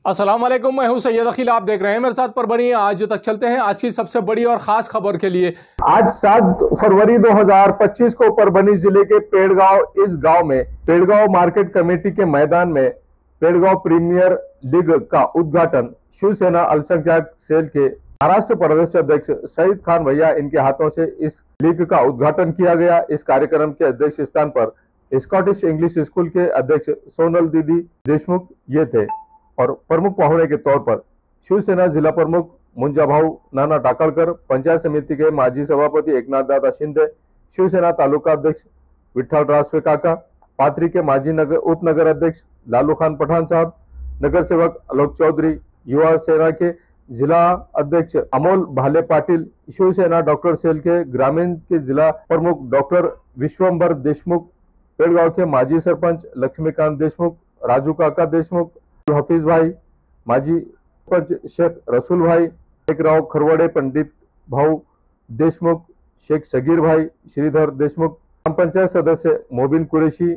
अस्सलाम वालेकुम, मैं हूं सैयद अखिल। आप देख रहे हैं मेरे साथ परभनी। आज तक चलते हैं आज की सबसे बड़ी और खास खबर के लिए। आज 7 फरवरी 2025 को परभनी जिले के पेड़गांव इस गांव में पेड़गांव मार्केट कमेटी के मैदान में पेड़गांव प्रीमियर लीग का उद्घाटन शिवसेना अल्पसंख्यक सेल के महाराष्ट्र प्रदेश अध्यक्ष सईद खान भैया इनके हाथों से इस लीग का उद्घाटन किया गया। इस कार्यक्रम के अध्यक्ष स्थान पर स्कॉटिश इंग्लिश स्कूल के अध्यक्ष सोनल दीदी देशमुख ये थे और प्रमुख पाहुणे के तौर पर शिवसेना जिला प्रमुख मुंजाभाऊ नाना टाकळकर, पंचायत समिति के माजी सभापति एकनाथ दादा शिंदे, शिवसेना तालुका अध्यक्ष विठ्ठल रासवे काका, पाथरी के माजी उप नगर अध्यक्ष लालू खान पठान साहब, नगर सेवक आलोक चौधरी, युवा सेना के जिला अध्यक्ष अमोल भाले पाटिल, शिवसेना डॉक्टर सेल के ग्रामीण के जिला प्रमुख डॉक्टर विश्वंभर देशमुख, पेड़गांव के माजी सरपंच लक्ष्मीकांत देशमुख, राजू काका देशमुख, हफीज भाई, माजी पंच शेख रसूल भाई, राव खरवड़े, पंडित भाऊ देशमुख, शेख सगीर भाई, श्रीधर देशमुख, ग्राम पंचायत सदस्य मोबिन कुरैशी,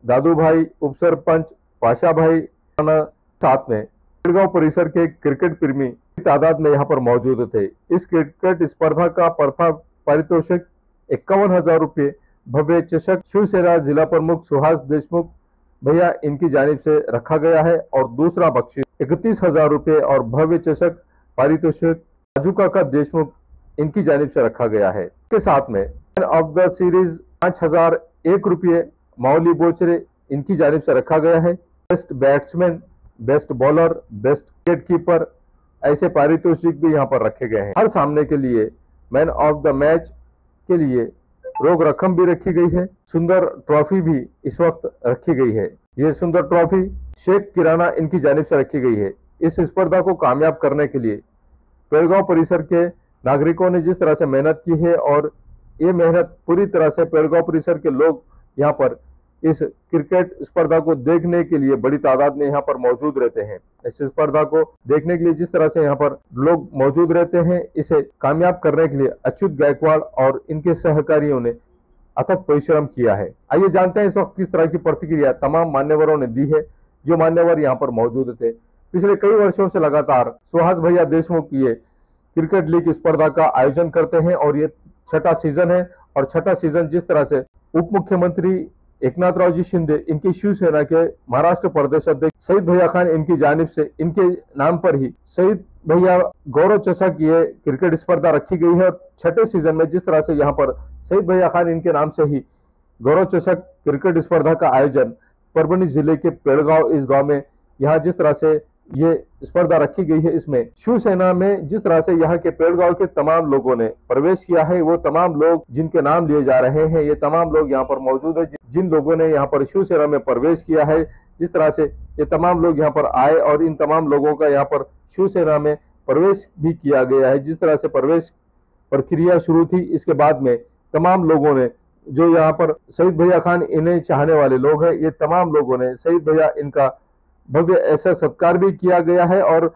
दादू भाई, उप सरपंच पाशा भाई, साथ में पेड़गांव परिसर के क्रिकेट प्रेमी तादाद में यहाँ पर मौजूद थे। इस क्रिकेट स्पर्धा का पारितोषिक 51,000 रुपये भव्य चषक शिवसेना जिला प्रमुख सुहास देशमुख भैया इनकी जानिब से रखा गया है और दूसरा बख्शीश 31,000 रुपये और भव्य चषक पारितोषिक राजू काका देशमुख इनकी जानिब से रखा गया है। इसके साथ में मैन ऑफ द सीरीज 5,001 रुपये माउली बोचरे इनकी जानिब से रखा गया है। Best batsman, best bowler, best wicket keeper ऐसे पारितोषिक भी यहाँ पर रखे गए हैं। हर सामने के लिए मैन ऑफ द मैच के लिए रोक रकम भी रखी गई है। सुंदर ट्रॉफी भी इस वक्त रखी गई है। ये सुंदर ट्रॉफी शेख किराना इनकी जानिब से रखी गई है। इस स्पर्धा को कामयाब करने के लिए पेड़गांव परिसर के नागरिकों ने जिस तरह से मेहनत की है और ये मेहनत पूरी तरह से पेड़गांव परिसर के लोग यहाँ पर इस क्रिकेट स्पर्धा को देखने के लिए बड़ी तादाद में यहाँ पर मौजूद रहते हैं। इस स्पर्धा को देखने के लिए जिस तरह से यहाँ पर लोग मौजूद रहते हैं, इसे कामयाब करने के लिए अच्युत गायकवाड़ और इनके सहकारियों ने अथक परिश्रम किया है। आइए जानते हैं इस वक्त किस तरह की प्रतिक्रिया तमाम मान्यवरों ने दी है। जो मान्यवर यहाँ पर मौजूद थे, पिछले कई वर्षों से लगातार सुहास भैया देशमुख ये क्रिकेट लीग स्पर्धा का आयोजन करते हैं और ये 6ठा सीजन है। और 6ठा सीजन जिस तरह से उप मुख्यमंत्री एकनाथ राव जी शिंदे इनकी शिवसेना के महाराष्ट्र प्रदेश अध्यक्ष सईद भैया खान इनकी जानिब से इनके नाम पर ही सईद भैया गौरव चषक ये क्रिकेट स्पर्धा रखी गई है। और 6ठे सीजन में जिस तरह से यहाँ पर सईद भैया खान इनके नाम से ही गौरव चषक क्रिकेट स्पर्धा का आयोजन परभनी जिले के पेड़गांव इस गांव में यहाँ जिस तरह से ये स्पर्धा रखी गई है, इसमें शिवसेना में जिस तरह से यहाँ के पेड़गांव के तमाम लोगों ने प्रवेश किया है, वो तमाम लोग जिनके नाम लिए जा रहे हैं, ये तमाम लोग यहाँ पर मौजूद है। जिन लोगों ने यहाँ पर शिवसेना में प्रवेश किया है, जिस तरह से ये तमाम लोग यहाँ पर आए और इन तमाम लोगों का यहाँ पर शिवसेना में प्रवेश भी किया गया है। जिस तरह से प्रवेश प्रक्रिया शुरू थी, इसके बाद में तमाम लोगों ने जो यहाँ पर सईद भैया खान इन्हें चाहने वाले लोग हैं, ये तमाम लोगों ने सईद भैया इनका भव्य ऐसा सत्कार भी किया गया है। और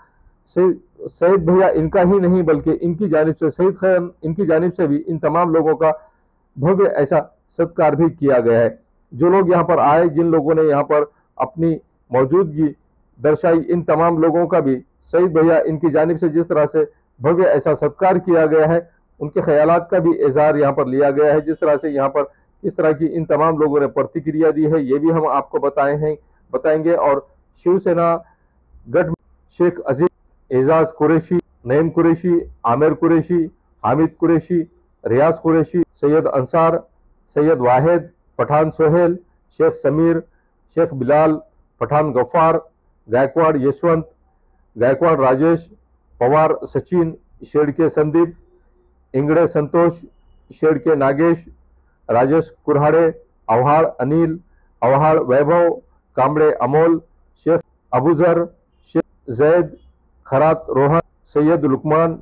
सईद भैया इनका ही नहीं बल्कि इनकी जानिब से सईद खान इनकी जानिब से भी इन तमाम लोगों का भव्य ऐसा सत्कार भी किया गया है। जो लोग यहाँ पर आए, जिन लोगों ने यहाँ पर अपनी मौजूदगी दर्शाई, इन तमाम लोगों का भी सईद भैया इनकी जानिब से जिस तरह से भव्य ऐसा सत्कार किया गया है, उनके ख्यालात का भी इजहार यहाँ पर लिया गया है। जिस तरह से यहाँ पर किस तरह की इन तमाम लोगों ने प्रतिक्रिया दी है, ये भी हम आपको बताएंगे। और शिवसेना गढ़ शेख अजीज, एजाज कुरैशी, नईम कुरैशी, आमिर कुरैशी, हामिद कुरैशी, रियाज कुरैशी, सैयद अंसार, सैयद वाहिद, पठान सोहेल, शेख समीर, शेख बिलाल, पठान गफ्फार, गायकवाड़ यशवंत, गायकवाड़ राजेश, पवार सचिन, शेड़के संदीप, इंगड़े संतोष, शेड़के नागेश, राजेश कुरहाड़े, अवहाड़ अनिल, अवहाड़ वैभव, कामड़े अमोल, शेख अबूजर, शेख जैद, खरात रोहन, सैयद लुकमान,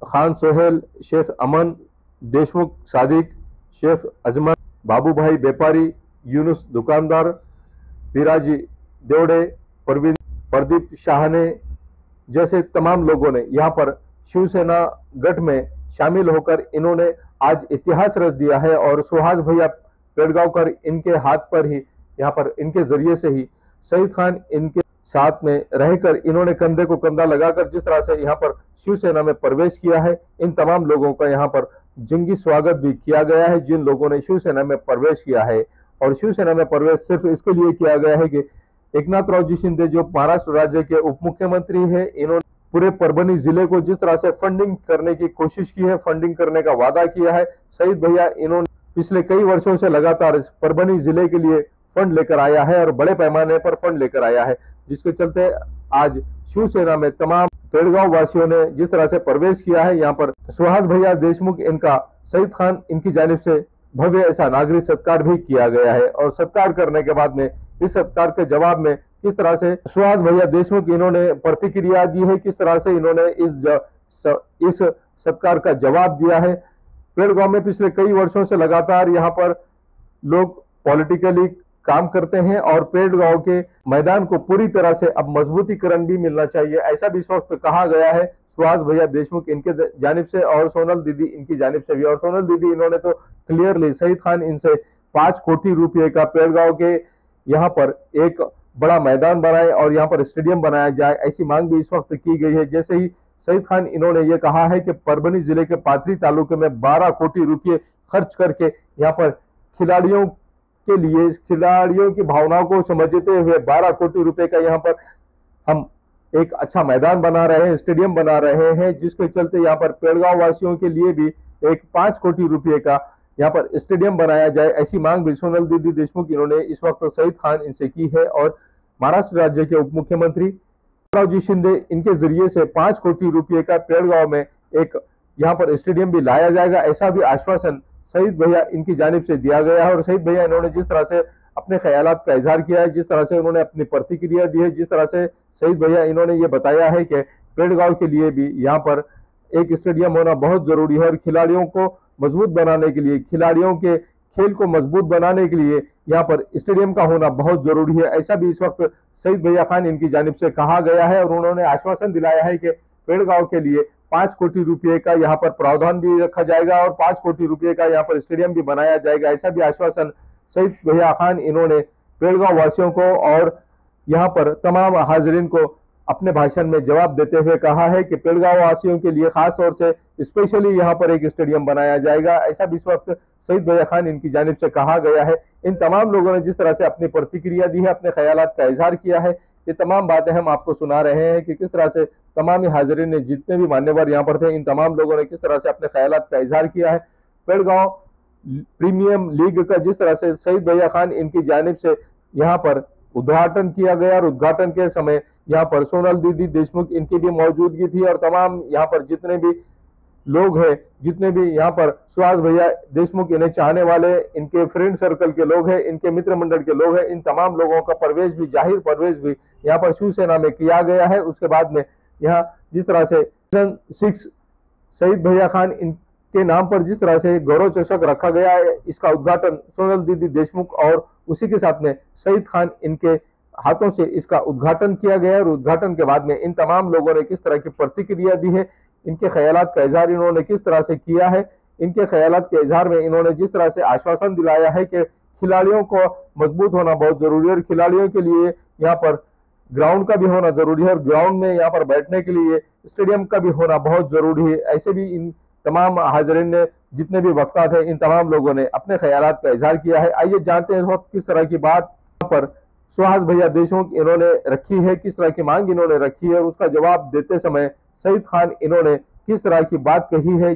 खान सोहेल, शेख अमन, देशमुख सादिक, शेख अजमन, बाबू भाई व्यापारी, यूनुस दुकानदार, पीराजी देवड़े, प्रदीप शाहने जैसे तमाम लोगों ने यहाँ पर शिवसेना गठ में शामिल होकर इन्होंने आज इतिहास रच दिया है। और सुहास भैया पेड़गांवकर इनके हाथ पर ही यहाँ पर इनके जरिए से ही सईद खान इनके साथ में रहकर इन्होंने कंधे को कंधा लगाकर जिस तरह से यहाँ पर शिवसेना में प्रवेश किया है, इन तमाम लोगों का यहाँ पर जंगी स्वागत भी किया गया है जिन लोगों ने शिवसेना में प्रवेश किया है। और शिवसेना में प्रवेश सिर्फ इसके लिए किया गया है कि एकनाथरावजी शिंदे जो महाराष्ट्र राज्य के उप मुख्यमंत्री है, इन्होंने पूरे परभणी जिले को जिस तरह से फंडिंग करने की कोशिश की है, फंडिंग करने का वादा किया है। शहीद भैया इन्होंने पिछले कई वर्षों से लगातार परभणी जिले के लिए फंड लेकर आया है और बड़े पैमाने पर फंड लेकर आया है, जिसके चलते आज शिवसेना में तमाम पेड़गांव वासियों ने जिस तरह से प्रवेश किया है, यहाँ पर सुहास भैया देशमुख इनका शहीद खान इनकी जानिब से भव्य ऐसा नागरिक सत्कार भी किया गया है। और सत्कार करने के बाद में इस सत्कार के जवाब में किस तरह से सुहास भैया देशमुख इन्होंने प्रतिक्रिया दी है, किस तरह से इन्होंने इस सत्कार का जवाब दिया है। पेड़गांव में पिछले कई वर्षों से लगातार यहाँ पर लोग पॉलिटिकली काम करते हैं और पेड़गांव के मैदान को पूरी तरह से अब मजबूतीकरण भी मिलना चाहिए, ऐसा भी इस वक्त कहा गया है सुहास भैया देशमुख इनके जानिब से और सोनल दीदी इनकी जानिब से भी। और सोनल दीदी इन्होंने तो क्लियरली शहीद खान इनसे 5 कोटी रुपए का पेड़गांव के यहाँ पर एक बड़ा मैदान बनाए और यहाँ पर स्टेडियम बनाया जाए, ऐसी मांग भी इस वक्त की गई है। जैसे ही शहीद खान इन्होंने ये कहा है कि परभणी जिले के पाथरी तालुके में 12 कोटी रुपए खर्च करके यहाँ पर खिलाड़ियों के लिए, इस खिलाड़ियों की भावनाओं को समझते हुए 12 कोटी रुपए का यहाँ पर हम एक अच्छा मैदान बना रहे हैं, स्टेडियम बना रहे हैं, जिसके चलते यहाँ पर पेड़गांव वासियों के लिए भी एक 5 कोटी रुपए का यहाँ पर स्टेडियम बनाया जाए, ऐसी मांग भी सोनल दीदी देशमुख इन्होंने इस वक्त शहीद खान इनसे की है। और महाराष्ट्र राज्य के उप मुख्यमंत्री एकनाथरावजी शिंदे इनके जरिए से 5 कोटी रुपए का पेड़गांव में एक यहाँ पर स्टेडियम भी लाया जाएगा, ऐसा भी आश्वासन शहीद भैया इनकी जानिब से दिया गया है। और शहीद भैया इन्होंने जिस तरह से अपने ख्यालात का इजहार किया है, जिस तरह से उन्होंने अपनी प्रतिक्रिया दी है, जिस तरह से शहीद भैया इन्होंने ये बताया है कि पेड़गांव के लिए भी यहाँ पर एक स्टेडियम होना बहुत जरूरी है और खिलाड़ियों को मजबूत बनाने के लिए, खिलाड़ियों के खेल को मजबूत बनाने के लिए यहाँ पर स्टेडियम का होना बहुत जरूरी है, ऐसा भी इस वक्त शहीद भैया खान इनकी जानिब से कहा गया है। और उन्होंने आश्वासन दिलाया है कि पेड़गांव के लिए 5 कोटी रुपए का यहाँ पर प्रावधान भी रखा जाएगा और 5 कोटी रुपए का यहाँ पर स्टेडियम भी बनाया जाएगा, ऐसा भी आश्वासन शहीद भैया खान इन्होंने पेड़गांव वासियों को और यहाँ पर तमाम हाजिरीन को अपने भाषण में जवाब देते हुए कहा है कि पेड़गांव वासियों के लिए खास तौर से स्पेशली यहाँ पर एक स्टेडियम बनाया जाएगा, ऐसा भी इस वक्त शहीद भैया खान इनकी जानिब से कहा गया है। इन तमाम लोगों ने जिस तरह से अपनी प्रतिक्रिया दी है, अपने ख्यालात का इजहार किया है, ये तमाम बातें हम आपको सुना रहे हैं कि किस तरह से तमाम हाजिरीन ने, जितने भी मान्यवर यहाँ पर थे, इन तमाम लोगों ने किस तरह से अपने ख्यालात का इजहार किया है। पेड़गांव प्रीमियम लीग का जिस तरह से शहीद भैया खान इनकी जानिब से यहाँ पर उद्घाटन किया गया और उद्घाटन के समय यहाँ पर सोनल दीदी देशमुख इनकी भी मौजूदगी थी और तमाम यहाँ पर जितने भी लोग हैं, जितने भी यहाँ पर सुहास भैया देशमुख इन्हें चाहने वाले, इनके फ्रेंड सर्कल के लोग हैं, इनके मित्र मंडल के लोग हैं, इन तमाम लोगों का प्रवेश भी, जाहिर प्रवेश भी यहाँ पर शिवसेना में किया गया है। उसके बाद में यहाँ जिस तरह से 6 शहीद भैया खान इनके नाम पर जिस तरह से गौरव चषक रखा गया है, इसका उद्घाटन सोनल दीदी देशमुख और उसी के साथ में शहीद खान इनके हाथों से इसका उद्घाटन किया गया है। और उद्घाटन के बाद में इन तमाम लोगों ने किस तरह की प्रतिक्रिया दी है, इनके ख्यालात का इजहार इन्होंने किस तरह से किया है, इनके ख्यालात के इजहार में इन्होंने जिस तरह से आश्वासन दिलाया है कि खिलाड़ियों को मजबूत होना बहुत जरूरी है और खिलाड़ियों के लिए यहाँ पर ग्राउंड का भी होना जरूरी है और ग्राउंड में यहाँ पर बैठने के लिए स्टेडियम का भी होना बहुत जरूरी है, ऐसे भी इन तमाम हाजिरीन ने, जितने भी वक्ता थे, इन तमाम लोगों ने अपने ख्यालात का इजहार किया है। आइए जानते हैं इस वक्त किस तरह की बात पर सुहास भैया देशमुख इन्होंने रखी है, किस तरह की मांग इन्होंने रखी है और उसका जवाब देते समय शहीद खान इन्होंने किस तरह की बात कही है।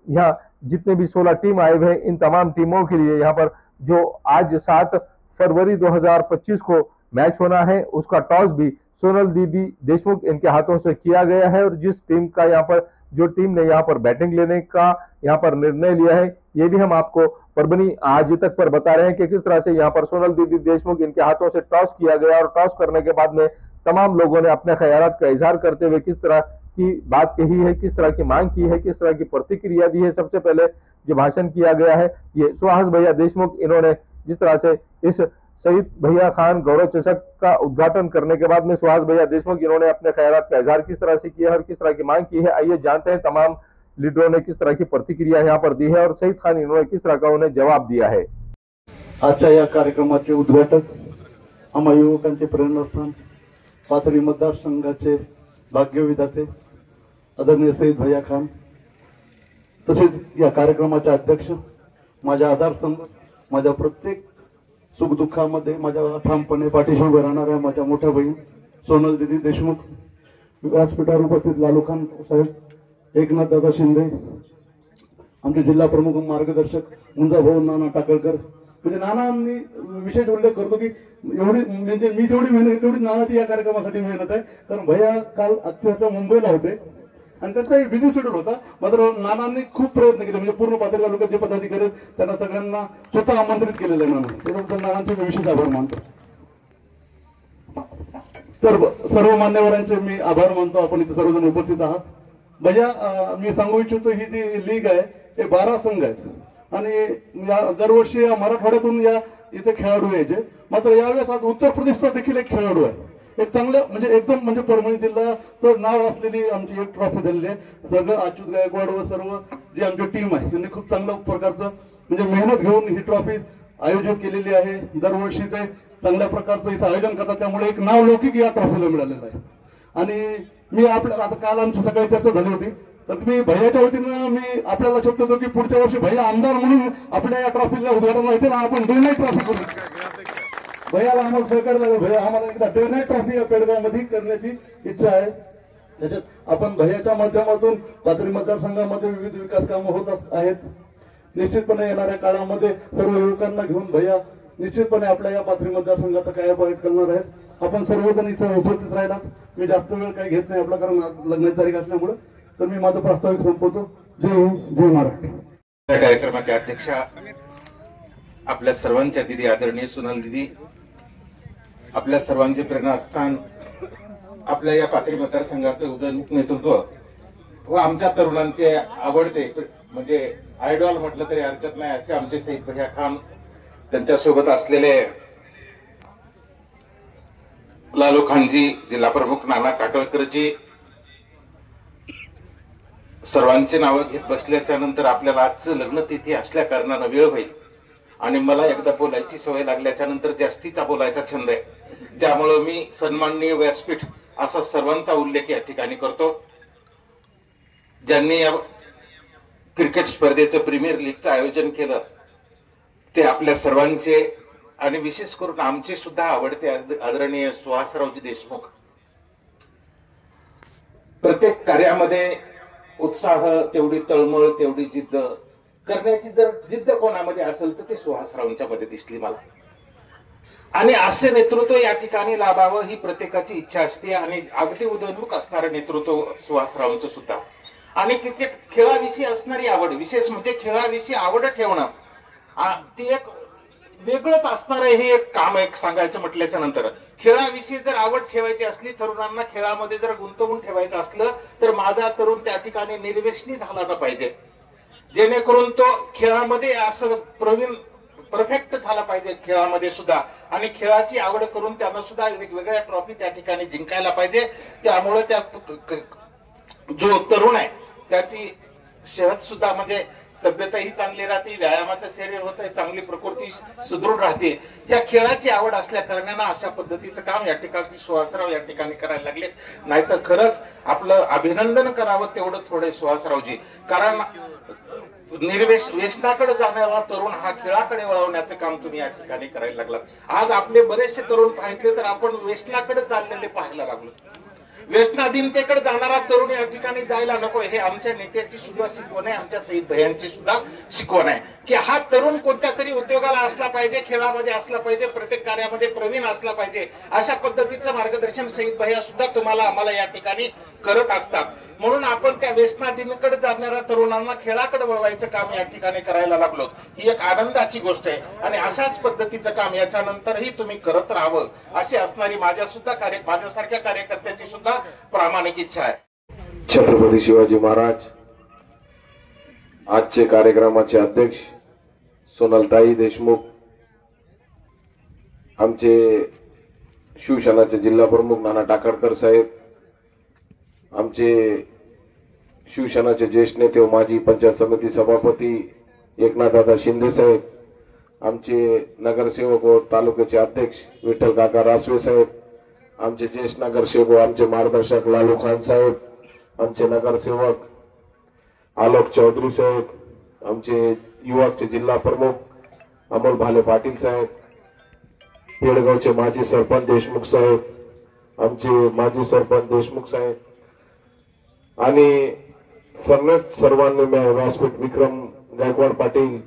यहाँ जितने भी 16 टीम आए हुए हैं, इन तमाम टीमों के लिए यहाँ पर जो आज 7 फरवरी 2025 को मैच होना है, उसका टॉस भी सोनल दीदी देशमुख इनके हाथों से किया गया है। और जिस टीम का यहाँ पर, जो टीम ने यहाँ पर बैटिंग लेने का यहाँ पर निर्णय लिया है, ये भी हम आपको परभणी आज तक पर बता रहे हैं कि किस तरह से यहाँ पर सोनल दीदी देशमुख इनके हाथों से टॉस किया गया और टॉस करने के बाद में तमाम लोगों ने अपने ख्यालात का इजहार करते हुए किस तरह की बात कही है, किस तरह की मांग की है, किस तरह की प्रतिक्रिया दी है। सबसे पहले जो भाषण किया गया है, ये सुहास भैया देशमुख इन्होंने जिस तरह से इस शहीद भैया खान गौरव चषक का उद्घाटन करने के बाद में सुहास भैया देशमुख इन्होंने अपने ख्यालात का इजहार किस तरह से किया है और किस तरह की मांग की है, आइए जानते हैं तमाम लीडरों ने किस तरह की प्रतिक्रिया यहाँ पर दी है और शहीद खान इन्होंने किस तरह का उन्हें जवाब दिया है। आजच्या या कार्यक्रमाचे उद्घाटक आम्हा युवकांचे प्रेरणास्थान पाथरी मतदारसंघाचे भाग्यविधाते आदरणीय सईद भैया खान, तसेच या कार्यक्रमाचे अध्यक्ष, माझ्या आधारस्तंभ, माझ्या प्रत्येक सुखदुःखामध्ये माझ्या ठामपणे पाठीशी उभे राहणाऱ्या माझ्या मोठ्या बहीण सोनल दिदी देशमुख, व्यासपीठावर उपस्थित लालू खान साहेब, एकनाथ दादा शिंदे, आमचे जिल्हा प्रमुख मार्गदर्शक मुंजाभाऊ नाना टाकळकर. म्हणजे नानांनी विशेष उल्लेख करतो की एवढी म्हणजे मी जेवढी मेहनत तेवढी नानाची या कार्यक्रमासाठी मेहनत आहे. कारण भैया काल अक्षरशः मुंबईला होते आणि त्यांचा एक बिझी शेड्यूल होता, मात्र नानांनी खूप प्रयत्न केले. म्हणजे पूर्ण पाथरी तालुक्यात जे पदाधिकारी त्यांना सगळ्यांना स्वतः आमंत्रित केलेलं आहे नाना, त्याच्याबद्दल नानांचे मी विशेष आभार मानतो. तर सर्व मान्यवरांचे मी आभार मानतो. आपण इथे सर्वजण उपस्थित आहात. भैया मी सांगू इच्छितो, ही जी लीग आहे हे 12 संघ आहेत आणि दरवर्षी या मराठवाड्यातून या इथे खेळाडू यायचे. मात्र यावेळेस आज उत्तर प्रदेशचा देखील एक खेळाडू आहे. एक चांगलं म्हणजे एकदम म्हणजे परभणी जिल्ह्याचं नाव असलेली आमची एक ट्रॉफी झालेली आहे. सगळं अच्युत गायकवाड व सर्व जी आमची टीम आहे त्यांनी खूप चांगल्या प्रकारचं म्हणजे मेहनत घेऊन ही ट्रॉफी आयोजित केलेली आहे. दरवर्षी ते चांगल्या प्रकारचं हिचं आयोजन करतात, त्यामुळे एक नाव लौकिक या ट्रॉफीला मिळालेलं आहे. आणि मी आपल्या आता काल आमची सकाळी चर्चा झाली होती, तर मी भैयाच्या वतीनं मी आपल्याला शब्द देतो की पुढच्या वर्षी भैया आमदार म्हणून आपल्या या ट्रॉफीला उद्घाटन येते ना, आपण डे नाईट ट्रॉफी करू. भैयाला आम्हाला सहकार्य लागेल. भैया आम्हाला एकदा डे नाईट ट्रॉफी या पेडगावमध्ये करण्याची इच्छा आहे. त्याच्यात आपण भैयाच्या माध्यमातून पाथरी मतदारसंघामध्ये विविध विकास कामं होत आहेत. निश्चितपणे येणाऱ्या काळामध्ये सर्व युवकांना घेऊन भैया निश्चितपणे आपल्या या पाथरी मतदारसंघाचा कायापालट करणार आहेत. आपण सर्वजण इथं उपस्थित राहिलात. मी जास्त वेळ काही घेत नाही आपला, कारण लग्नाची तारीख असल्यामुळे. तर मी माझं प्रास्ताविक संपवतो. जय हिंद, जय महाराष्ट्र. या कार्यक्रमाच्या अध्यक्षा आपल्या सर्वांच्या दिदी आदरणीय सोनल दिदी, आपल्या सर्वांचे प्रेरणास्थान, आपल्या या पाथरी मतदारसंघाचं उदयनमुख नेतृत्व व आमच्या तरुणांचे आवडते म्हणजे आयडॉल म्हटलं तरी हरकत नाही असे आमचे सईद भैया खान, त्यांच्यासोबत असलेले लालू खानजी, जिल्हा प्रमुख नाना टाकळकरजी, सर्वांची नावं घेत बसल्याच्या नंतर आपल्याला आजचं लग्न तिथी असल्या कारणानं वेळ होईल आणि मला एकदा बोलायची सवय लागल्याच्या नंतर जास्तीचा बोलायचा छंद आहे. त्यामुळे मी सन्माननीय व्यासपीठ असा सर्वांचा उल्लेख या ठिकाणी करतो. ज्यांनी या क्रिकेट स्पर्धेचं प्रीमियर लीगचं आयोजन केलं ते आपल्या सर्वांचे आणि विशेष करून आमचे सुद्धा आवडते आदरणीय सुहासरावजी देशमुख. प्रत्येक कार्यामध्ये उत्साह, तेवढी तळमळ, तेवढी जिद्द करण्याची जर जिद्द कोणामध्ये असेल तर ते सुहासरावांच्या मध्ये दिसली मला. आणि असे नेतृत्व या ठिकाणी लाभावं ही प्रत्येकाची इच्छा असते आणि अगदी उदयनमुख असणारं नेतृत्व सुहासरावांचं सुद्धा. आणि क्रिकेट खेळाविषयी असणारी आवड, विशेष म्हणजे खेळाविषयी आवड ठेवणं ती एक वेगळंच असणार हे एक काम आहे. सांगायचं म्हटल्याच्या नंतर खेळाविषयी जर आवड ठेवायची असली, तरुणांना खेळामध्ये जर गुंतवून ठेवायचं असलं तर माझा तरुण त्या ठिकाणी निर्व्यसनी झाला ना पाहिजे, जेणेकरून तो खेळामध्ये असं परफेक्ट झाला पाहिजे खेळामध्ये सुद्धा. आणि खेळाची आवड करून त्यांना सुद्धा वेगवेगळ्या ट्रॉफी त्या ठिकाणी जिंकायला पाहिजे. त्यामुळे त्या जो तरुण आहे त्याची सेहत सुद्धा म्हणजे तब्येतही चांगली राहते, व्यायामाचं शरीर होतं, चांगली प्रकृती सुदृढ राहते. या खेळाची आवड असल्या कारणानं अशा पद्धतीचं काम या ठिकाणी सुहासराव या ठिकाणी करायला लागले. नाहीतर खरंच आपलं अभिनंदन करावं तेवढं थोडे सुहासरावजी. कारण व्यसनाकडे जाणारा तरुण हा खेळाकडे वळवण्याचं काम तुम्ही या ठिकाणी करायला लागलात. आज आपले बरेचसे तरुण पाहिजे तर आपण व्यसनाकडे चाललेले पाहायला लागलो. व्यसनाधीनतेकडे जाणारा तरुण या ठिकाणी जायला नको, हे आमच्या नेत्याची सुद्धा शिकवण आहे, आमच्या सईद भैयांची सुद्धा शिकवण आहे की हा तरुण कोणत्या तरी उद्योगाला असला पाहिजे, खेळामध्ये असला पाहिजे, प्रत्येक कार्यामध्ये प्रवीण असला पाहिजे. अशा पद्धतीचं मार्गदर्शन सईद भैया सुद्धा तुम्हाला आम्हाला या ठिकाणी करत असतात. म्हणून आपण त्या व्यसनाधीनकडे जाणाऱ्या तरुणांना खेळाकडे वळवायचं काम या ठिकाणी करायला लागलो. ही एक आनंदाची गोष्ट आहे आणि अशाच पद्धतीचं काम याच्यानंतरही तुम्ही करत राहावं अशी असणारी माझ्यासारख्या कार्यकर्त्याची सुद्धा प्रामाणिक इच्छा आहे. छत्रपती शिवाजी महाराज आजचे कार्यक्रमाचे अध्यक्ष सोनलताई देशमुख, आमचे शिवसेनाचे जिल्हा प्रमुख नाना टाकळकर साहेब, आमचे शिवसेनाचे ज्येष्ठ नेते व माजी पंचायत समिती सभापती एकनाथदादा शिंदे साहेब, आमचे नगरसेवक व तालुक्याचे अध्यक्ष विठ्ठल काका रासवे साहेब, आमचे ज्येष्ठ नगरसेवक, आमचे मार्गदर्शक लालू खान साहेब, आमचे नगरसेवक आलोक चौधरी साहेब, आमचे युवकचे जिल्हा प्रमुख अमोल भाले पाटील साहेब, पेडगावचे माजी सरपंच देशमुख साहेब, आमचे माजी सरपंच देशमुख साहेब आणि सर्वांनी व्यासपीठ विक्रम गायकवाड पाटील,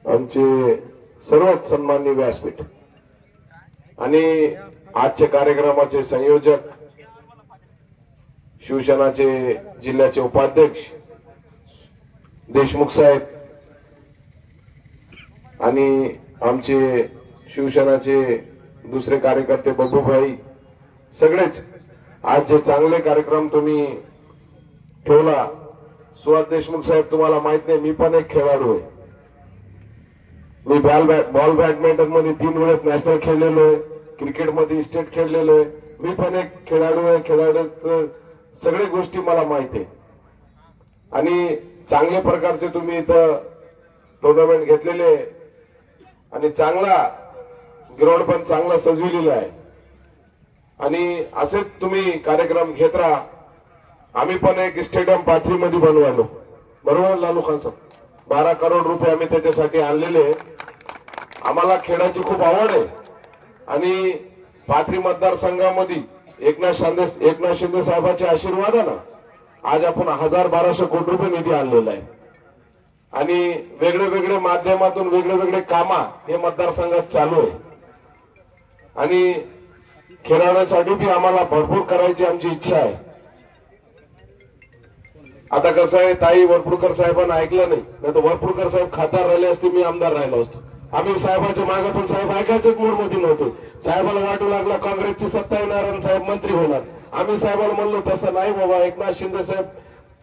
आमचे सर्वच सन्माननीय व्यासपीठ आणि आजच्या कार्यक्रमाचे संयोजक शिवसेनाचे जिल्ह्याचे उपाध्यक्ष देशमुख साहेब आणि आमचे शिवसेनाचे दुसरे कार्यकर्ते बबूभाई, सगळेच आज जे चांगले कार्यक्रम तुम्ही ठेवला. सुहास देशमुख साहेब, तुम्हाला माहित नाही, मी पण एक खेळाडू आहे. मी बॉल बॅडमिंटन मध्ये 3 वेळेस नॅशनल खेळलेलो आहे, क्रिकेटमध्ये स्टेट खेळलेलो आहे. मी पण एक खेळाडू आहे. खेळाडूचं सगळे गोष्टी मला माहिती आहे आणि चांगल्या प्रकारचे तुम्ही इथं टुर्नामेंट घेतलेले आणि चांगला ग्राउंड पण चांगला सजविलेला आहे आणि असेच तुम्ही कार्यक्रम घेत राहा. आम्ही पण एक स्टेडियम पाथरीमध्ये बनवालो, बरोबर लालू खान साहेब? 12 करोड रुपये आम्ही त्याच्यासाठी आणलेले. आम्हाला खेळाची खूप आवड आहे आणि पाथरी मतदारसंघामध्ये एकनाथ शिंदे साहेबांच्या आशीर्वादानं आज आपण 1000-1200 कोटी रुपये निधी आणलेला आहे आणि वेगळे माध्यमातून वेगळे कामा हे मतदारसंघात चालू आहे आणि खेळण्यासाठी बी आम्हाला भरपूर करायची आमची इच्छा आहे. आता कसं आहे, ताई वरपुडकर साहेबांना ऐकलं नाही तर वरपुडकर साहेब खासदार राहिले असते, मी आमदार राहिलो असतो. आम्ही साहेबाच्या मागे पण साहेब ऐकायच्याच मूडमध्ये नव्हतो. साहेबाला वाटू लागला काँग्रेसची सत्ता येणार आणि साहेब मंत्री होणार. आम्ही साहेबाला म्हणलो तसं नाही बाबा, एकनाथ शिंदे साहेब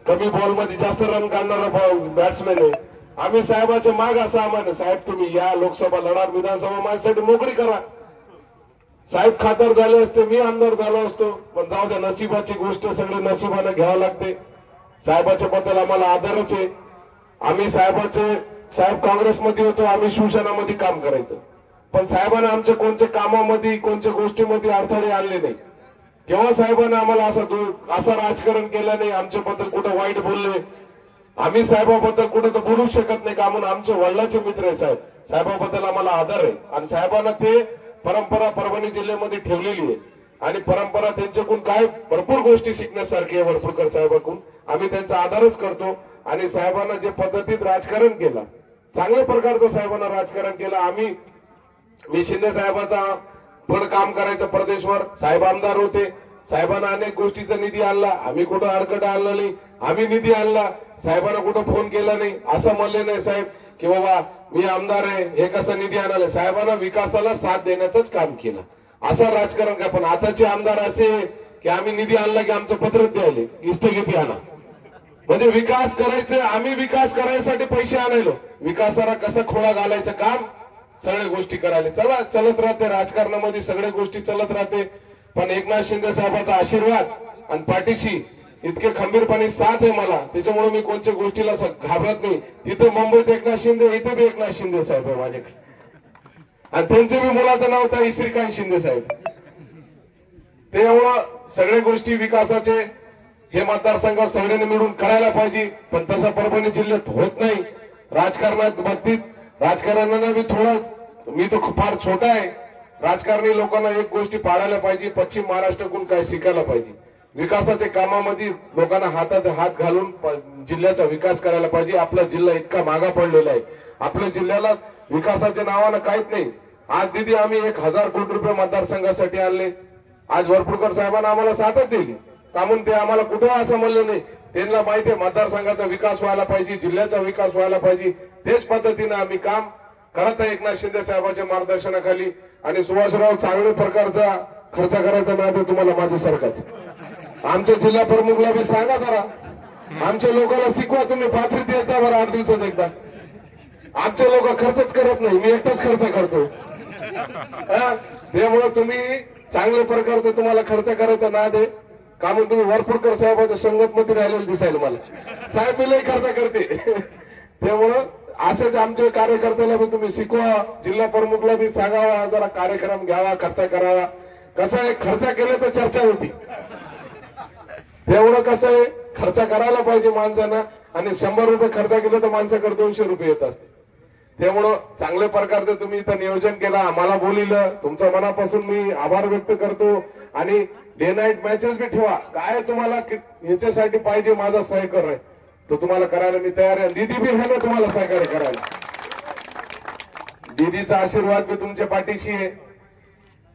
कमी बॉलमध्ये जास्त रन काढणारा बॅट्समॅन आहे. आम्ही साहेबाच्या माग असं आम्हाला, साहेब तुम्ही या लोकसभा लढा, विधानसभा माझ्यासाठी मोकळी करा. साहेब खासदार झाले असते, मी आमदार झालो असतो, पण जाऊ द्या, नशिबाची गोष्ट सगळी नशिबाने घ्यावं लागते. साहेबाच्या बद्दल आम्हाला आदरच आहे. आम्ही साहेब काँग्रेसमध्ये होतो, आम्ही शिवसेनामध्ये काम करायचं, पण साहेबांना आमच्या कोणत्या कामामध्ये कोणत्या गोष्टीमध्ये अडथळे आणले नाही. केव्हा साहेबांना आम्हाला असं राजकारण केलं नाही, आमच्याबद्दल कुठं वाईट बोलले. आम्ही साहेबाबद्दल कुठं तर बोलू शकत नाही का, म्हणून आमच्या वडिलांचे मित्र आहे साहेब. साहेबाबद्दल आम्हाला आदर आहे आणि साहेबांना ते परंपरा परभणी जिल्ह्यामध्ये ठेवलेली आहे आणि परंपरा त्यांच्याकडून काय भरपूर गोष्टी शिकण्यासारखी आहे. वरपुडकर साहेबांकडून आम्ही त्यांचा आदरच करतो आणि साहेबांना जे पद्धतीत राजकारण केलं, चांगल्या प्रकारचं साहेबांना राजकारण केलं. मी शिंदे साहेबाचा पण काम करायचं प्रदेशवर, साहेब आमदार होते, साहेबांना अनेक गोष्टीचा निधी आणला. आम्ही कुठं अडकट आणलं नाही, आम्ही निधी आणला. साहेबांना कुठं फोन केला नाही, असं म्हणले नाही साहेब की बाबा मी आमदार आहे हे कसं निधी आणाले. साहेबांना विकासाला साथ देण्याचंच काम केलं. असं राजकारण काय, पण आताचे आमदार असे की आम्ही निधी आणला की आमचं पत्रच द्यायले स्थगिती आणा, म्हणजे विकास करायचे. आम्ही विकास करायसाठी पैसे आणायलो, विकासाला कसं खोळा घालायचं काम सगळ्या गोष्टी करायला चलत राहते. राजकारणामध्ये सगळ्या गोष्टी चलत राहते, पण एकनाथ शिंदे साहेबांचा आशीर्वाद आणि पाठीशी इतके खंबीरपणे साथ आहे मला, त्याच्यामुळे मी कोणत्या गोष्टीला घाबरत नाही. तिथे मुंबईत एकनाथ शिंदे, इथे बी एकनाथ शिंदे साहेब आहे माझ्याकडे आणि त्यांचे बी मुलाचं नाव तर श्रीकांत शिंदे साहेब. त्यामुळं सगळ्या गोष्टी विकासाचे हे मतदारसंघात सगळ्यांनी मिळून करायला पाहिजे, पण तसं परभणी जिल्ह्यात होत नाही. राजकारणात बाबतीत राजकारणाला बी थोडं, मी तो फार छोटा आहे, राजकारणी लोकांना एक गोष्टी पाळायला पाहिजे, पश्चिम महाराष्ट्राकडून काय शिकायला पाहिजे. विकासाच्या कामामध्ये लोकांना हातात हात घालून जिल्ह्याचा विकास करायला पाहिजे. आपला जिल्हा इतका मागा पडलेला आहे, आपल्या जिल्ह्याला विकासाच्या नावानं काहीच नाही. आज दिदी आम्ही 1000 कोटी रुपये मतदारसंघासाठी आणले. आज वरपुडकर साहेबांना आम्हाला साथच दिली, त्यामुळे ते आम्हाला कुठं असं म्हणलं नाही. त्यांना माहिती आहे मतदारसंघाचा विकास व्हायला पाहिजे, जिल्ह्याचा विकास व्हायला पाहिजे. तेच पद्धतीने आम्ही काम करत आहे एकनाथ शिंदे साहेबांच्या मार्गदर्शनाखाली. आणि सुभाषराव चांगल्या प्रकारचा खर्च करायचा नाद आहे तुम्हाला माझ्या सरकारचा. आमच्या जिल्हा प्रमुखला बी सांगा जरा, आमच्या लोकांना शिकवा, तुम्ही पाथरीत यायचा बरं 8 दिवसात एकदा. आमचे लोक खर्चच करत नाही, मी एकटाच खर्च करतो. त्यामुळे तुम्ही चांगल्या प्रकारचा तुम्हाला खर्च करायचा नाद आहे का, म्हणून तुम्ही वरपुडकर साहेबांच्या संगत मध्ये राहिलेलं दिसायला मला. साहेब मी लई खर्च करते. त्यामुळं असंच आमच्या कार्यकर्त्याला बी तुम्ही शिकवा, जिल्हा प्रमुखला बी सांगावा, जरा कार्यक्रम घ्यावा, खर्च करावा. कसं आहे, खर्च केलं तर चर्चा होती. तेवढं कसं आहे, खर्च करायला पाहिजे माणसानं, आणि 100 रुपये खर्च केलं तर माणसाकडे 200 रुपये येत असते. त्यामुळं चांगल्या प्रकारचं तुम्ही इथं नियोजन केलं, आम्हाला बोलिलं, तुमच्या मनापासून मी आभार व्यक्त करतो. आणि डे नाईट मॅचेस बी ठेवा, काय तुम्हाला याच्यासाठी पाहिजे माझा सहकार्य तो तुम्हाला करायला मी तयार आहे. दीदी बी आहे ना तुम्हाला सहकार्य करायला. दीदीचा आशीर्वाद बी तुमच्या पाठीशी आहे,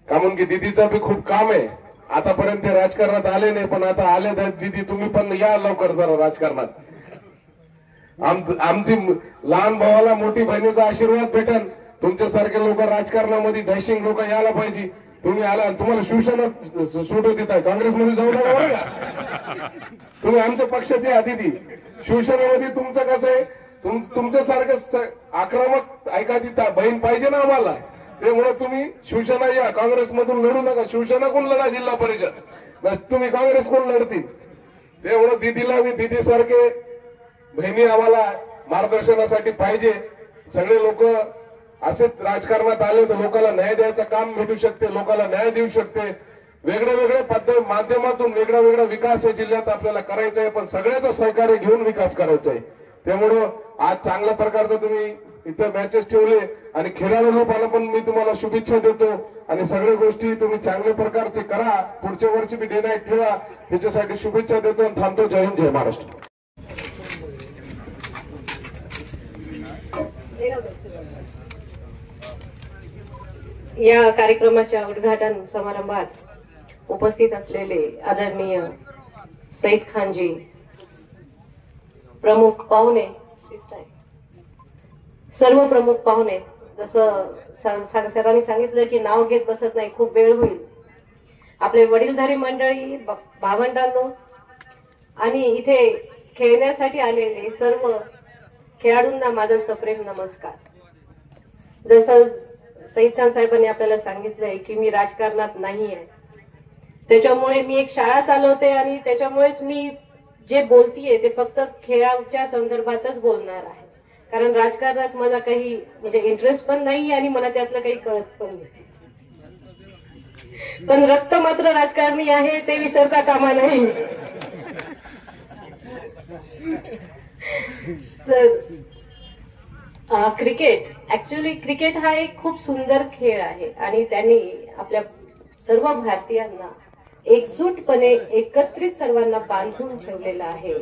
कारण की दीदीचं बी खूप काम आहे. आतापर्यंत ते राजकारणात आले नाही, पण आता आले तर दीदी तुम्ही पण या लवकर जरा राजकारणात. आमची लहान भावाला मोठी बहिणीचा आशीर्वाद भेटन. तुमच्यासारखे लोक राजकारणामध्ये डॅशिंग लोक यायला पाहिजे. तुम्ही आला, तुम्हाला शिवसेना सूट देत आहे, काँग्रेसमध्ये जाऊ नका बरं का. तुम्ही आमच्या पक्षात या दीदी. शिवसेनेमध्ये तुमचं कसं आहे, तुमच्यासारखं आक्रमक एखादी बहीण पाहिजे ना आम्हाला. त्यामुळे तुम्ही शिवसेना या, काँग्रेसमधून लढू नका. शिवसेना कोण लढा जिल्हा परिषद, तुम्ही काँग्रेस कोण लढतील. त्यामुळे दीदीला मी दीदी सारखे बहिणी आम्हाला मार्गदर्शनासाठी पाहिजे. सगळे लोक असेच राजकारणात आले तर लोकांना न्याय द्यायचं काम भेटू शकते, लोकांना न्याय देऊ शकते. वेगळे वेगळे माध्यमातून वेगळा वेगळा विकास या जिल्ह्यात आपल्याला करायचा आहे, पण सगळ्याचं सहकार्य घेऊन विकास करायचा आहे. त्यामुळं आज चांगल्या प्रकारचं तुम्ही इथं मॅचेस ठेवले, आणि खेळाडू लोकांना पण मी तुम्हाला शुभेच्छा देतो. आणि सगळ्या गोष्टी तुम्ही चांगल्या प्रकारचे करा, पुढच्या वर्षी बी डे नाईट ठेवा, त्याच्यासाठी शुभेच्छा देतो आणि थांबतो. जय हिंद, जय महाराष्ट्र. या कार्यक्रमाच्या उद्घाटन समारंभात उपस्थित असलेले आदरणीय सईद खानजी, प्रमुख पाहुणे, सर्व प्रमुख पाहुणे, जसं सरांनी सांगितलं की नाव घेत बसत नाही, खूप वेळ होईल. आपले वडीलधारी मंडळी, भावंडांनो, आणि इथे खेळण्यासाठी आलेले सर्व खेळाडूंना माझा सप्रेम नमस्कार. जसं सईद खान साहेबांनी आपल्याला सांगितलंय की मी राजकारणात नाही आहे, त्याच्यामुळे मी एक शाळा चालवते, आणि त्याच्यामुळेच मी जे बोलतीये ते फक्त खेळाच्या संदर्भातच बोलणार आहे. कारण राजकारणात माझा काही म्हणजे इंटरेस्ट पण नाही, आणि मला त्यातलं काही कळत पण नाही. पण रक्त मात्र राजकारणी आहे, ते विसरता कामा नाही. तर क्रिकेट, ऍक्च्युअली क्रिकेट हा एक खूप सुंदर खेळ आहे, आणि त्यांनी आपल्या सर्व भारतीयांना एकजूटपणे एकत्रित सर्वांना बांधून ठेवलेलं आहे.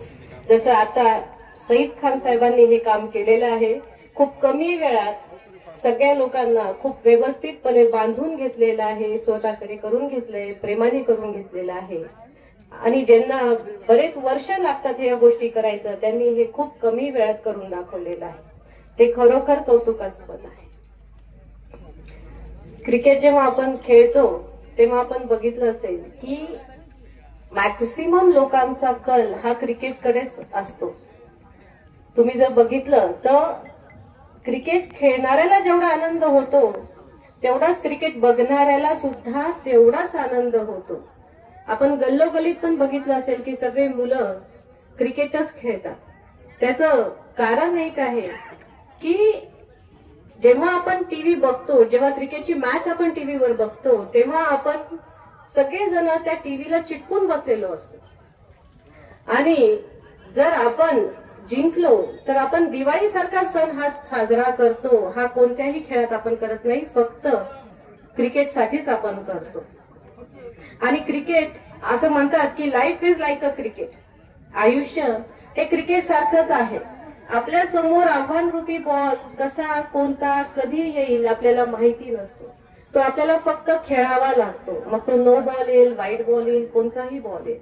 जसं आता सईद खान साहेबांनी हे काम केलेलं आहे. खूप कमी वेळात सगळ्या लोकांना खूप व्यवस्थितपणे बांधून घेतलेलं आहे, स्वतःकडे करून घेतलंय, प्रेमाने करून घेतलेलं आहे. आणि ज्यांना बरेच वर्ष लागतात या गोष्टी करायचं, त्यांनी हे खूप कमी वेळात करून दाखवलेलं आहे. ते खरोखर कौतुकास्पद आहे. क्रिकेट जेव्हा आपण खेळतो तेव्हा आपण बघितलं असेल की मॅक्सिमम लोकांचा कल हा क्रिकेटकडेच असतो. तुम्ही जर बघितलं तर क्रिकेट खेळणाऱ्याला जेवढा आनंद होतो तेवढाच क्रिकेट बघणाऱ्याला सुद्धा तेवढाच आनंद होतो. आपण गल्लोगल्लीत पण बघितलं असेल की सगळे मुलं क्रिकेटच खेळतात. त्याचं कारण एक आहे की जेव्हा आपण टीव्ही बघतो, जेव्हा क्रिकेटची मॅच आपण टीव्हीवर बघतो, तेव्हा आपण सगळेजण त्या टीव्हीला चिटकून बसलेलो असतो. आणि जर आपण जिंकलो तर आपण दिवाळी सारखा सण हा साजरा करतो. हा कोणत्याही खेळात आपण करत नाही, फक्त क्रिकेटसाठीच आपण करतो. आणि क्रिकेट असं म्हणतात की life is like a cricket, आयुष्य हे क्रिकेट सारखंच आहे. आपल्या समोर आव्हानरूपी बॉल कसा, कोणता, कधी येईल आपल्याला माहिती नसतो. तो आपल्याला फक्त खेळावा लागतो. मग तो नो बॉल येईल, वाईट बॉल येईल, कोणताही बॉल येईल,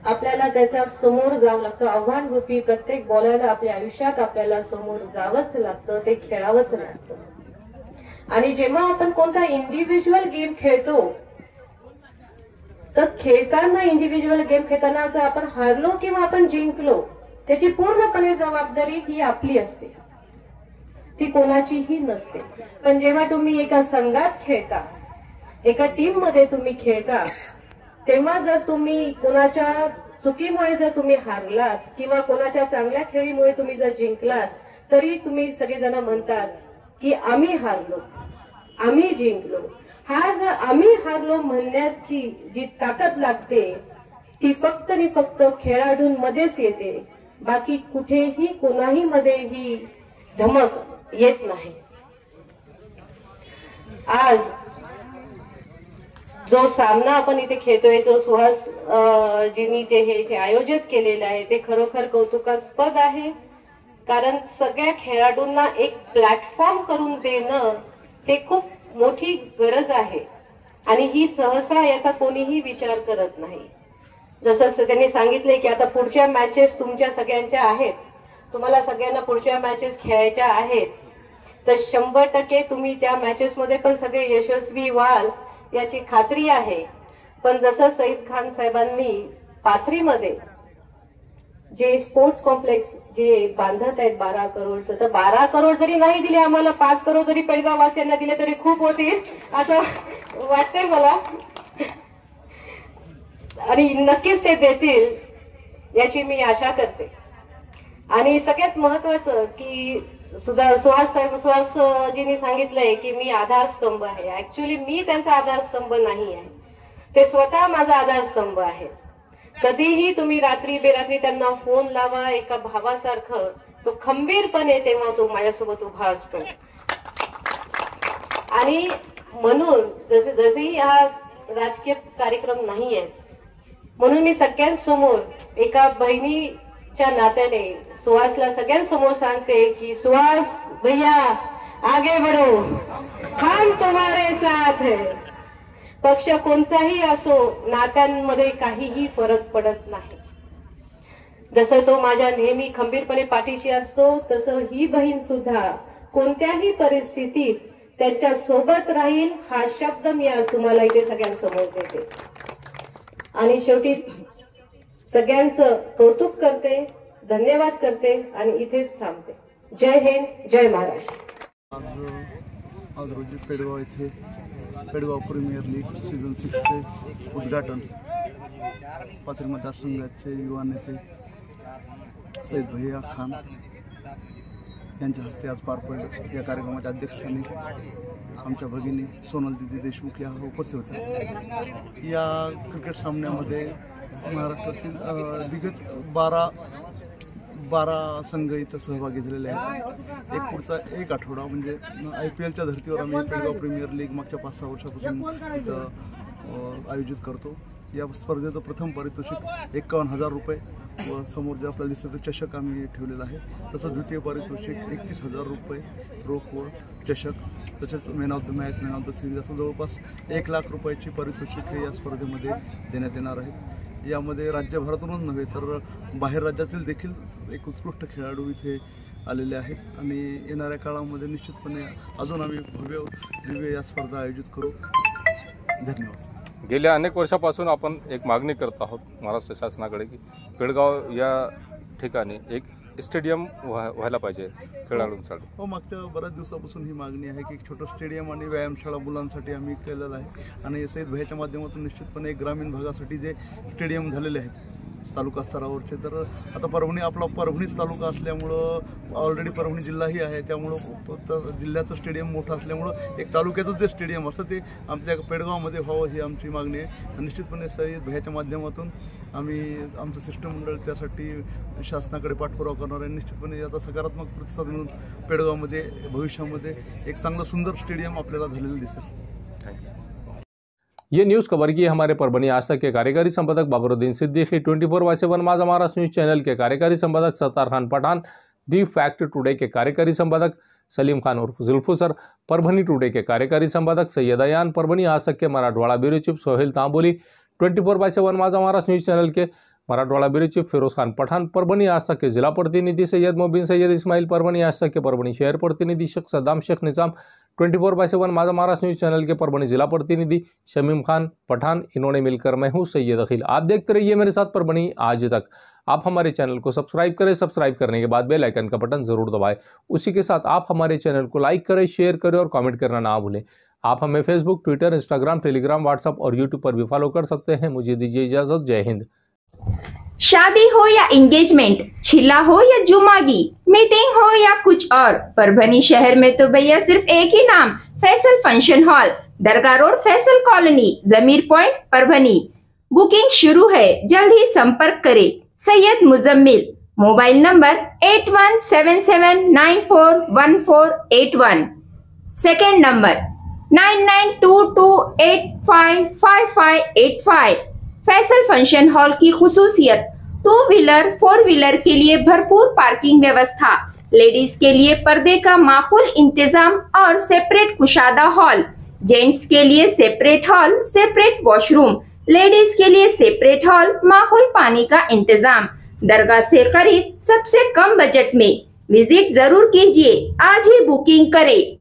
आपल्याला त्याच्या समोर जावं लागतं. आव्हानरूपी प्रत्येक बॉलाला आपल्या आयुष्यात आपल्याला समोर जावंच लागतं, ते खेळावंच लागतं. आणि जेव्हा आपण कोणता इंडिव्हिज्युअल गेम खेळतो तर खेळताना, इंडिव्हिज्युअल गेम खेळताना जर आपण हारलो किंवा आपण जिंकलो, त्याची पूर्णपणे जबाबदारी ही आपली असते, ती कोणाचीही नसते. पण जेव्हा तुम्ही एका संघात खेळता, एका टीम मध्ये तुम्ही खेळता, तेव्हा जर तुम्ही कोणाच्या चुकीमुळे जर तुम्ही हारलात किंवा कोणाच्या चांगल्या खेळीमुळे तुम्ही जर जिंकलात, तरी तुम्ही सगळेजण म्हणतात की आम्ही हारलो, आम्ही जिंकलो. हा जर आम्ही हारलो म्हणण्याची जी ताकद लागते ती फक्त आणि फक्त खेळाडूंमध्येच येते, बाकी कुठेही कोणाही मध्ये ही धमक येत नाही. आज जो सामना आपण इथे खेळतोय, जो सुहास जींनी जे हे इथे आयोजित केलेलं आहे ते खरोखर कौतुकास्पद आहे. कारण सगळ्या खेळाडूंना एक प्लॅटफॉर्म करून देणं हे खूप मोठी गरज आहे आणि ही सहसा याचा कोणीही विचार करत नाही. जसं त्यांनी सांगितले की आता पुढच्या मॅचेस तुमच्या सगळ्यांच्या आहेत, तुम्हाला सगळ्यांना पुढच्या मॅचेस खेळायच्या आहेत, तर 100% तुम्ही त्या मॅचेस मध्ये पण सगळे यशस्वी व्हाल याची खात्री आहे. पण जसं सईद खान साहेबांनी पाथरीमध्ये जे स्पोर्ट्स कॉम्प्लेक्स जे बांधत आहेत 12 करोडचं, तर 12 करोड जरी नाही दिले आम्हाला, 5 करोड जरी पेडगाव वासियांना दिले तरी खूप होतील असं वाटतंय मला. आणि नक्कीच ते देतील याची मी आशा करते. आणि सगळ्यात महत्वाचं की सुहासजींनी सांगितलंय की मी आधारस्तंभ आहे. ऍक्च्युली मी त्यांचा आधारस्तंभ नाही आहे, ते स्वतः माझा आधारस्तंभ आहे. कधीही तुम्ही रात्री बेरात्री त्यांना फोन लावा, एका भावासारखं तो खंबीरपणे तेव्हा तो माझ्यासोबत उभा असतो. आणि म्हणून जसेही हा राजकीय कार्यक्रम नाही आहे, म्हणून मी सगळ्यांसमोर एका बहिणीच्या नात्याने सुहासला सगळ्यांसमोर सांगते की सुहास भैया आगे बढ़ो, हम तुम्हारे साथ है. पक्ष कोणताही असो, नात्यांमध्ये काहीही फरक पडत नाही. जसं तो माझ्या नेहमी खंबीरपणे पाठीशी असतो, तसं ही बहीण सुद्धा कोणत्याही परिस्थितीत त्यांच्या सोबत राहील हा शब्द मी आज तुम्हाला इथे सगळ्यांसमोर देते. आणि शेवटी सगळ्यांचं कौतुक करते, धन्यवाद करते आणि इथेच थांबते. जय हिंद, जय महाराष्ट्र. आज रोजी पेडगाव येथे पेडगाव प्रीमियर लीग सीझन 6चे उद्घाटन पाथरी मतदारसंघाचे युवा नेते सईद भैया खान यांच्या हस्ते आज पार पडलं. या कार्यक्रमाच्या अध्यक्षस्थानी आमच्या भगिनी सोनल दिदी देशमुख या उपस्थित होत्या. या क्रिकेट सामन्यामध्ये महाराष्ट्रातील दिग्गज 12 संघ इथं सहभागी झालेले आहेत. एक पुढचा एक आठवडा म्हणजे IPLच्या धर्तीवर आम्ही पेडगाव प्रीमियर लीग मागच्या 5-6 वर्षापासून इथं आयोजित करतो. या स्पर्धेचं प्रथम पारितोषिक 51,000 रुपये व समोर जे आपल्याला दिसतं चषक आम्ही ठेवलेला आहे. तसंच द्वितीय पारितोषिक 31,000 रुपये रोख व चषक, तसेच man of the match, man of the series असं जवळपास 1 लाख रुपयाची पारितोषिक या स्पर्धेमध्ये देण्यात येणार आहेत. यामध्ये राज्यभरातूनच नव्हे तर बाहेर राज्यातील देखील एक उत्कृष्ट खेळाडू इथे आलेले आहेत आणि येणाऱ्या काळामध्ये निश्चितपणे अजून आम्ही भव्य दिव्य या स्पर्धा आयोजित करू. धन्यवाद. गेल्या अनेक वर्षापासून आपण एक मागणी करत आहोत महाराष्ट्र शासनाकडे की पेडगाव या ठिकाणी एक स्टेडियम व्हायला पाहिजे खेळाडूंसाठी. हो, मागच्या बऱ्याच दिवसापासून ही मागणी आहे की एक छोटं स्टेडियम आणि व्यायामशाळा मुलांसाठी आम्ही केलेलं आहे. आणि सईद भैयाच्या माध्यमातून निश्चितपणे ग्रामीण भागासाठी जे स्टेडियम झालेले आहेत तालुका स्तरावरचे, तर आता परभणीच तालुका असल्यामुळं ऑलरेडी परभणी जिल्हाही आहे, त्यामुळं जिल्ह्याचं स्टेडियम मोठं असल्यामुळं एक तालुक्याचं जे स्टेडियम असतं ते आमच्या पेडगावमध्ये व्हावं ही आमची मागणी आहे. निश्चितपणे सईद भैयाच्या माध्यमातून आम्ही आमचं शिष्टमंडळ त्यासाठी शासनाकडे पाठपुरावा करणार आहे. निश्चितपणे याचा सकारात्मक प्रतिसाद मिळून पेडगावमध्ये भविष्यामध्ये एक चांगलं सुंदर स्टेडियम आपल्याला झालेलं दिसेल. ये न्यूज़ कवर की हमारे परभनी आज तक के कार्यकारी संपादक बाबरुद्दीन सिद्दीकी, 24/7 माझा महाराष्ट्र न्यूज़ चैनल के कार्यकारी संपादक Sattar Khan Pathan, the fact today के कार्यकारी संपादक सलीम खान उर्फ जुल्फू सर, परभनी टुडे के कार्यकारी संपादक सैयद अयान, परभनी आज तक के मराठवाड़ा ब्यूरो चीफ सोहेल तांबोली, 24/7 माझा महाराष्ट्र न्यूज़ चैनल के मराठवाड़ा ब्यूरो चीफ फिरोज खान पठान, परभनी आज तक के जिला प्रतिनिधि सैयद मोबिन सैयद इस्माइल, परभनी आज तक के परभनी शहर प्रतिनिधि शेख सद्दाम शेख निज़ाम, 24/7 माझा महाराष्ट्र न्यूज़ चैनल के परभनी जिला प्रतिनिधि शमीम खान पठान, इन्होंने मिलकर मैं हूँ सैयद अखिल। आप देखते रहिए मेरे साथ परभनी आज तक। आप हमारे चैनल को सब्सक्राइब करें, सब्सक्राइब करने के बाद बेल आइकन का बटन जरूर दबाएं। उसी के साथ आप हमारे चैनल को लाइक करें, शेयर करें और कमेंट करना ना भूलें। आप हमें Facebook, Twitter, Instagram, Telegram, WhatsApp और यूट्यूब पर भी फॉलो कर सकते हैं। मुझे दीजिए इजाजत। जय हिंद। शादी हो या एंगेजमेंट, छिला हो या जुमागी, मीटिंग हो या कुछ और, परभनी शहर में तो भैया सिर्फ एक ही नाम, फैसल फंक्शन हॉल। दरगाह रोड, फैसल कॉलोनी, जमीर पॉइंट, परभनी। बुकिंग शुरू है, जल्द ही संपर्क करें। Syed Muzammil, mobile number 8177941481, second number 9922855585। Faisal function hall की खुसूसियत, 2 व्हीलर 4 व्हीलर के लिए भरपूर पार्किंग व्यवस्था, लेडीज के लिए पर्दे का माकूल इंतजाम और सेपरेट कुशादा हॉल, जेंट्स के लिए separate hall, separate washroom, ladies के लिए सेपरेट हॉल, माहौल पानी का इंतजाम, दरगाह से करीब, सबसे कम बजट में। विजिट जरूर कीजिए, आज ही बुकिंग करें।